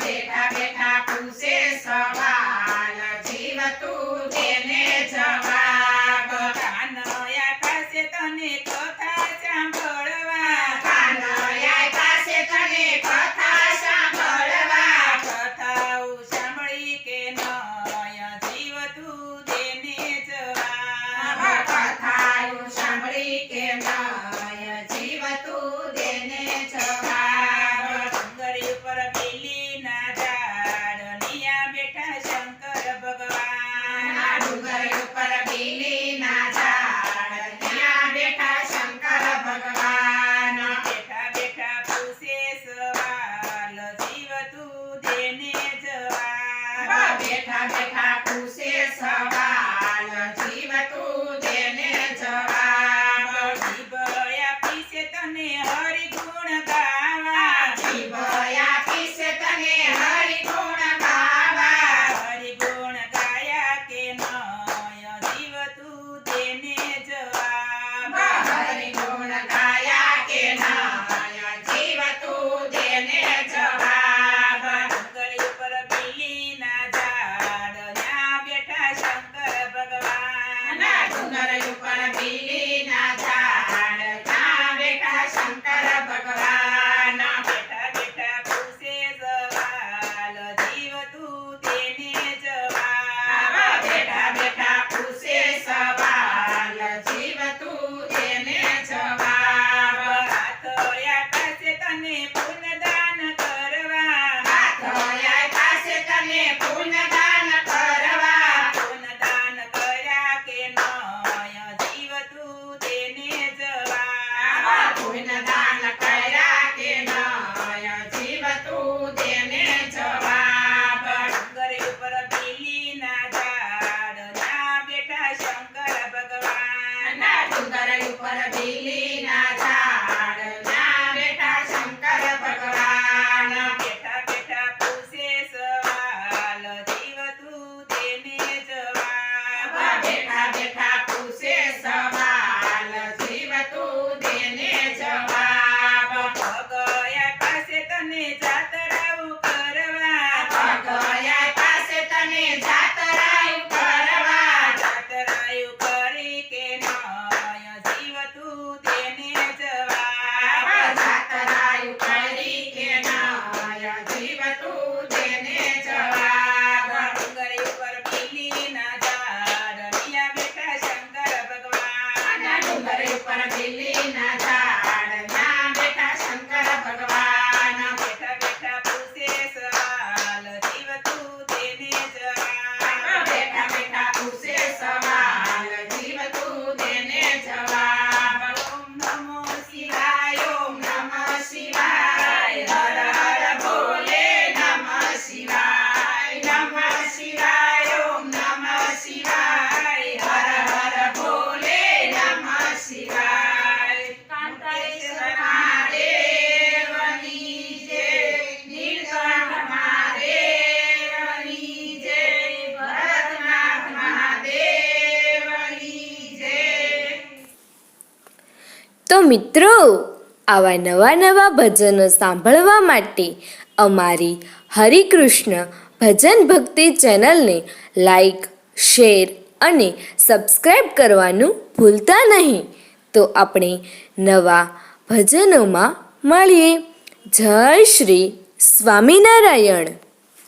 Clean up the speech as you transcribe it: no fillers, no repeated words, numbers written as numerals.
બેઠા બેઠા પૂછે સવાલ જીવ તું તેને જવાબ કાન આપ્યા છે તને કથા સાંભળવા કાન આપ્યા છે તને કથા સાંભળવા કથાઓ સાંભળી કે નય જીવ તું તેને જવાબ કથાઓ સાંભળી કે નય જીવ તું તેને જવાબ ડુંગર ઉપર બીલીના ઝાડ નિયા બેઠા શંકર ભગવાન ડુંગર ઉપર બીલીના ઝાડ ત્યાં બેઠા શંકર ભગવાન બેઠા બેઠા પૂછે સવાલ જીવ તું તેને જવાબ બેઠા બેઠા પૂછે સવાલ જીવ તું તેને જવાબ જીભ આપી છે તને હરિગુણ ગાવા જીભ આપી છે તને હરિગુણ ગાવા હરિગુણ ગાયા કે નય જીવ તું તેને જવાબ હરિગુણ ગાયા કે નય જીવ તું તેને જવાબ ડુંગર ઉપર બીલીના ઝાડ ત્યાં બેઠા શંકર ભગવાન ડુંગર ઉપર બીલીના ઝાડ ત્યાં બેઠા શંકર ભગવાન બેઠા બેઠા પૂછે સવાલ જીવ તું તેને જવાબ બેઠા બેઠા પૂછે સવાલ જીવ તું તેને જવાબ હાથ આપ્યા છે તને પુણ્યદાન કરવા હાથ આપ્યા છે તને પુણ્યદાન કરવા પુણ્યદાન કર્યા કે નય જીવ તું તેને જવાબ પુણ્યદાન કર્યા કે નય જીવ તું તેને જવાબ ડુંગર ઉપર બીલીના ઝાડ ત્યાં બેઠા શંકર ભગવાન ડુંગર ઉપર બીલીના ઝાડ ત્યાં બેઠા શંકર ભગવાન બેઠા બેઠા પૂછે સવાલ જીવ તું તેને જવાબ બેઠા બેઠા પૂછે સવાલ જીવ તું તેને જવાબ ભગયા પાસે તને જાતરાઓ કરવા ભગયા પાસે તને જાતરાયું કરવા જાતરાઓ કરી કે નય જીવ તું તેને જવાબ જાતરાયું કરી કે નય જીવ તું તેને જવાબ ડુંગર ઉપર બીલીના ઝાડ નિયા બેઠા શંકર ભગવાન ડુંગર ઉપર બીલીના ઝાડ ત્યાં બેઠા શંકર ભગવાન બેઠા બેઠા પૂછે સવાલ જીવ તું તેને જવાબ બેઠા બેઠા પૂછે સવાલ જીવ તું તેને જવાબ ઓમ નમો શિવાય ઓમ નમઃ શિવાય હર હર ભોલે નમઃ શિવાય નમઃ શિવાય ઓમ નમઃ શિવાય હર હર ભોલે નમઃ શિવાય કાંતેશ્વર મહાદેવની જય નીલકંઠ મહાદેવની જય ભરતનાથ મહાદેવની જય તો મિત્રો, આવા નવા નવા ભજનો સાંભળવા માટે અમારી હરિકૃષ્ણ ભજન ભક્તિ ચેનલને લાઈક, શેર અને સબસ્ક્રાઈબ કરવાનું ભૂલતા નહીં. તો આપણે નવા ભજનોમાં મળીએ. જય શ્રી સ્વામિનારાયણ.